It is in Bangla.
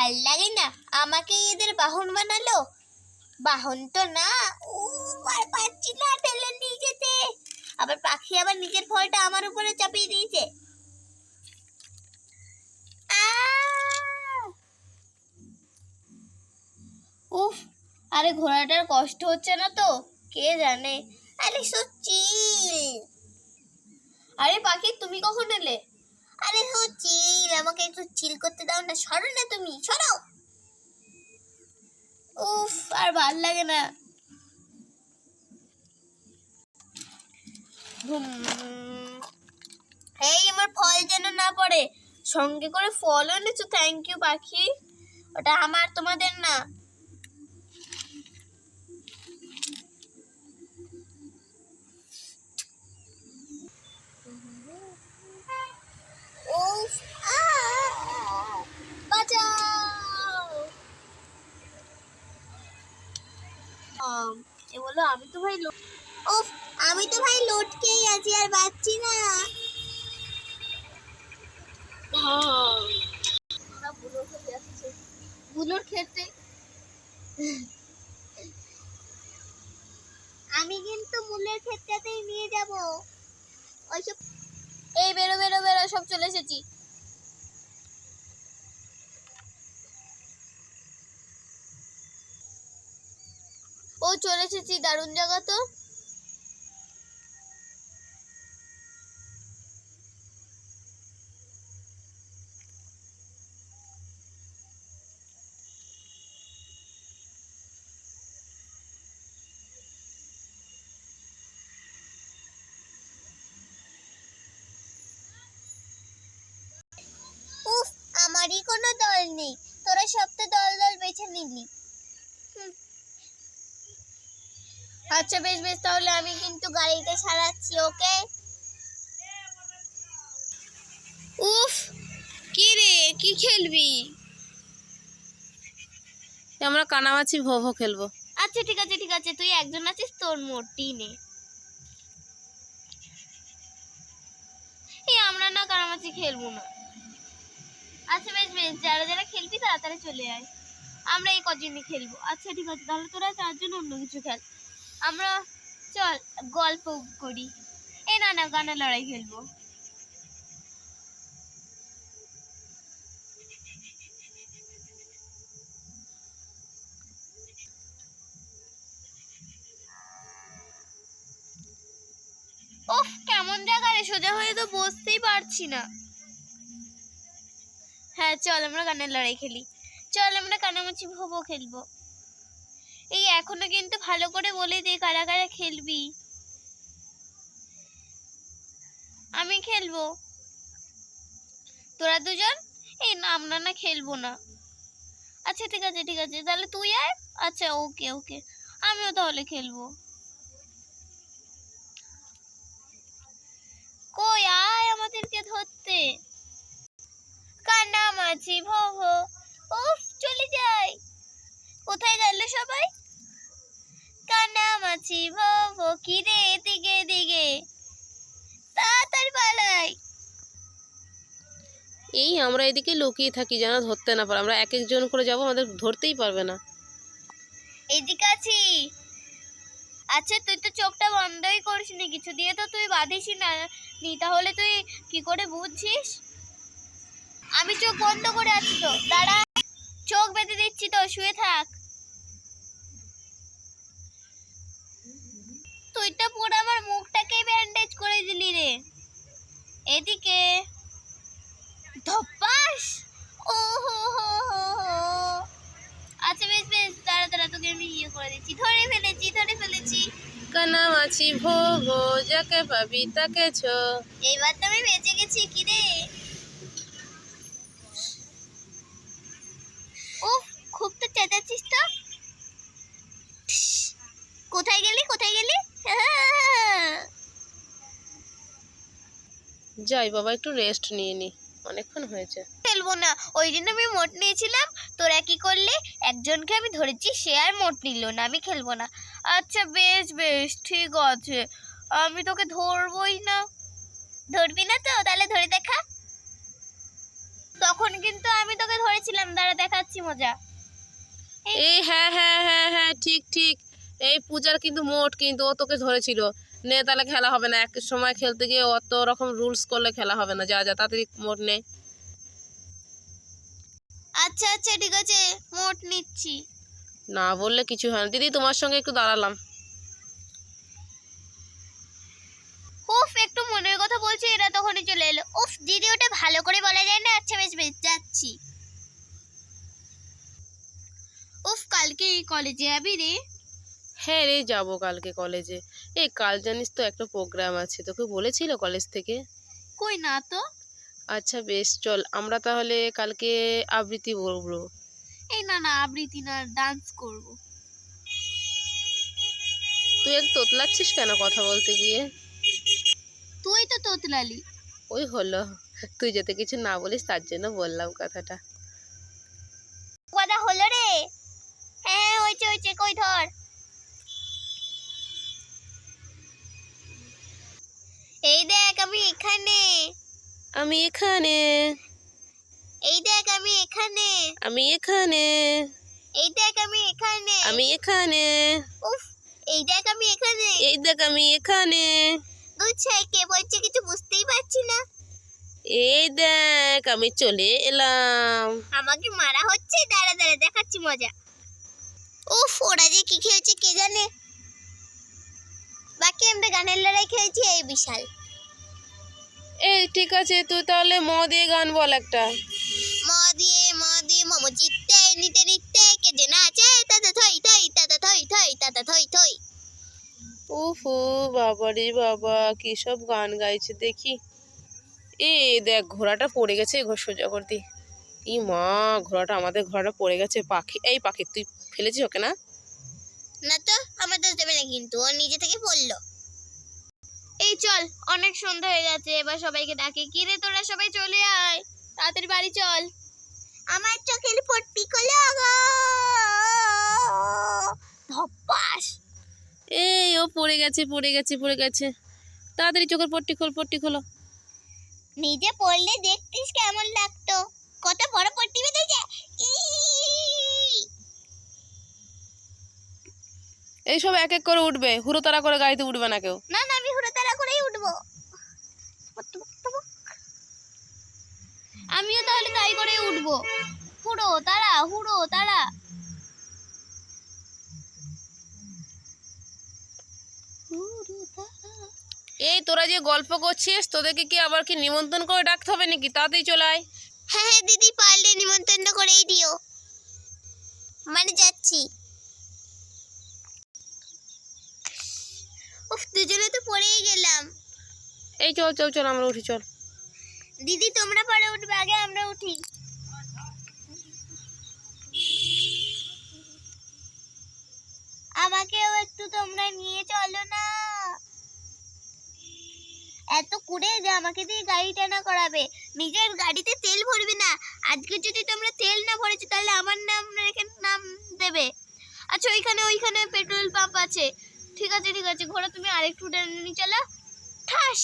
ভাল লাগে না, আমাকে এদের বাহন বানালো। বাহন তো না, আর পাচ্ছি না ঠেলে নিয়ে যেতে। আবার পাখি আবার নিজের ভয়টা আমার উপরে চাপিয়ে দিয়েছে। উফ, আরে ঘোড়াটার কষ্ট হচ্ছে না তো? কে জানে। আরে সচিল, আরে পাখি তুমি কখন এলে? আরে সচিল, আমাকে একটু চিল করতে দাও না। সরো না, তুমি সরো। উফ, আর ভাল লাগে না। এই আমার ফল যেন না পড়ে। সঙ্গে করে ফল এনেছো, থ্যাংক ইউ পাখি। ওটা আমার, তোমাদের না। উফ, বাঁচাও। এ বলো, আমি তো ভাই উফ, আমি তো ভাই লটকেই আছি, আর বাঁচছি না। বুলোর ক্ষেত্রে আমি কিন্তু মূলের ক্ষেত্রতেই নিয়ে যাব। ওইসব এই বেরো বেরো বেরো, সব চলে এসেছি। ও চলে এসেছি, দারুণ জায়গা তো। উফ, আমারই কোনো দল নেই, তোরা সব তো দল দল বেছে নিলি। আচ্ছা বেশ বেশ, তাহলে আমি কিন্তু গাড়িটা সারাচ্ছি, ওকে? উফ, কি রে, কি খেলবি? আমরা কানামাছি ভো ভো খেলবো। আচ্ছা ঠিক আছে ঠিক আছে, তুই একজন আছিস, তোর মোটটি নে। এই আমরা না কানামাছি খেলবো না। আচ্ছা বেশ বেশ, যারা যারা খেলবি তাড়াতাড়ি চলে আয়, আমরা এই কজনই খেলবো। আচ্ছা ঠিক আছে, তাহলে তোরা চারজন অন্য কিছু খেল, আমরা চল গল্প করি। এই না না, গানের লড়াই খেলবো। ওফ, কেমন জায়গা রে, সোজা হয়ে তো বসতেই পারছি না। হ্যাঁ চল, আমরা গানের লড়াই খেলি। চল আমরা কানামাছি ভোবো খেলবো। এই এখনো কিন্তু ভালো করে বলে দে, কারা কারা খেলবি। আমি খেলবো, তোরা দুজন। এই না, আমরা না খেলবো না। আচ্ছা ঠিক আছে ঠিক আছে, তাহলে তুই আয়। আচ্ছা ওকে ওকে, আমিও তাহলে খেলবো। কই, আয় আমাদেরকে ধরতে। কানামাছি ভোবো। উফ, চলে যাই। কোথায় গেল সবাই? কানামাছি ভোবো, কি রে, এদিকে এদিকে তাড়াতাড়ি পালাই। এই আমরা এদিকে লুকিয়ে থাকি যেন ধরতে না পারে। আমরা এক একজন করে যাব, আমাদের ধরতেই পারবে না। এদিকে আছি। আচ্ছা তুই তো চোখটা বন্ধই করিস নি, কিছু দিয়ে তো তুই বাঁধিস না নি, তাহলে তুই কি করে বুঝছিস? আমি চোখ বন্ধ করে আছি তো, দাঁড়া, চোখ বেঁধে দিচ্ছি তো, শুয়ে থাক। তুই তো পুরো আমার মুখটাকে ব্যান্ডেজ করে দিলি রে। এদিকে ধপাস। ও হো হো হো হো। আচ্ছা বেশ বেশ, দাঁড়া দাঁড়া, তোকে আমি ইয়ে করে দিচ্ছি, ধরে ফেলেছি ধরে ফেলেছি। কানামাছি ভো ভো, যাকে পাবি তাকে ছো। এইবার তো আমি বেঁচে গেছি, কি রে। উফ, খুব তো চেঁচাচ্ছিস তো। কোথায় গেলি কোথায় গেলি? যাই বাবা, একটু রেস্ট নিয়ে নি, অনেকক্ষণ হয়েছে। খেলবো না, ওই দিন আমি মোট নিয়েছিলাম, তোরা কি করলে? একজনকে আমি ধরেছি, সে আর মোট নিল না, আমি খেলবো না। আচ্ছা বেশ বেশ, ঠিক আছে, আমি তোকে ধরবই না। ধরবি না তো? তাহলে ধরে দেখা। তখন কিন্তু আমি তোকে ধরে গেছিলাম, দাঁড়া দেখাচ্ছি মজা। এই হ্যাঁ হ্যাঁ হ্যাঁ হ্যাঁ ঠিক ঠিক, এই পূজার কিন্তু মোট কিন্তু ও তোকে ধরেছিল। নে তাহলে খেলা হবে না, এক সময় খেলতে গিয়ে অত রকম রুলস করলে খেলা হবে না। যা যা তাড়াতাড়ি মোট নে। আচ্ছা আচ্ছা ঠিক আছে, মোট নিচ্ছি। না বললে কিছু হয় না। দিদি তোমার সঙ্গে একটু দাঁড়ালাম। উফ, একটু মনের কথা বলছি, এরা তখনই চলে এলো। উফ দিদি, ওটা ভালো করে বলা যায় না। আচ্ছা বেশ বেশ, যাচ্ছি। উফ, কালকে কলেজে যাবি রে? হ্যাঁ রে, যাবো কালকে কলেজে। এই কাল জানিস তো একটা প্রোগ্রাম আছে, তোকে বলেছিল কলেজ থেকে? কই না তো। আচ্ছা বেশ, চল আমরা তাহলে কালকে আবৃত্তি বলবো। এই না না, আবৃত্তি না, ডান্স করব। তুই এত তোতলাচ্ছিস কেন কথা বলতে গিয়ে? তুই তো তোতলালি। ওই হলো, তুই যাতে কিছু না বলিস তার জন্য বললাম কথাটা। কথা হলো রে। হ্যাঁ হ্যাঁ, হয়েছে হয়েছে, কই ধর। এই দেখ আমি এখানে। আমি এখানে, এই দেখ আমি এখানে। আমি এখানে, এই দেখ আমি এখানে। আমি এখানে, উফ, এই দেখ আমি এখানে। এই দেখ আমি এখানে, দুচ্ছে কে বলছে কিছু বুঝতেই পারছি না। এই দেখ আমি চলে এলাম। আমাকে মারা হচ্ছে, দাঁড়া দাঁড়া দেখাচ্ছি মজা। উফ, ওরা যে কি খেলছে কে জানে। বাকি আমরা গানের লড়াই খেলছি, এই বিশাল। এই ঠিক আছে, তুই তাহলে ম দিয়ে গান বল একটা। মা দিয়ে মম জিততে নিতে নিতে কে যে নাচে তাতা থই থই তাতা থই থই তাতা থই থই। উফ বাবা রে বাবা, কি সব গান গাইছে দেখি। এ দেখ ঘোড়াটা পড়ে গেছে, সোজা করে দি। ই মা, আমাদের ঘোড়াটা পড়ে গেছে। পাখি, এই পাখি তুই ফেলেছিস ওকে? না না তো, আমার দোষ দেবে না কিন্তু, ও নিজে থেকে পড়লো। এই চল, অনেক সন্ধ্যা হয়ে গেছে, এবার সবাইকে ডাকি। কি রে তোরা সবাই চলে আয়, তাড়াতাড়ি বাড়ি চল। আমার চোখের পট্টি খোলো গো। ধপ্পাস। এই ও পড়ে গেছে পড়ে গেছে পড়ে গেছে, তাড়াতাড়ি চোখের পট্টি খোল, পট্টি খোলো। নিজে পড়লে দেখতিস কেমন লাগতো, কত বড় পট্টি বেঁধেছে। এই সব এক এক করে উঠবে, হুড়োতাড়া করে গাড়িতে উঠবে না কেউ। না না, আমি হুড়োতাড়া করেই উঠবো। আমিও তাহলে তাই করে উঠবো। হুড়ো তারা, হুড়ো তারা। এই তোরা যে গল্প করছিস, তোদেরকে কি আবার কি নিমন্ত্রণ করে ডাকতে হবে নাকি? তাড়াতাড়ি চলে আয়। হ্যাঁ হ্যাঁ দিদি, পারলে নিমন্ত্রণ করেই দিও, মানে যাচ্ছি। উফ, দুজনে তো পড়েই গেলাম। এই চল চল চল, আমরা উঠি চল। দিদি তোমরা পরে উঠবে, আগে আমরা উঠি। আমাকেও একটু তোমরা নিয়ে চলো না। এত কুড়ে যে আমাকে দিয়ে গাড়ি টানা করাবে, নিজের গাড়িতে তেল ভরবে না। আজকে যদি তোমরা তেল না ভরেছো তাহলে আমার নাম রেখে নাম দেবে। আচ্ছা ওইখানে পেট্রোল পাম্প আছে। ঠিক আছে ঠিক আছে, ঘোড়া তুমি আরেকটু নিয়ে চলো। ঠাস।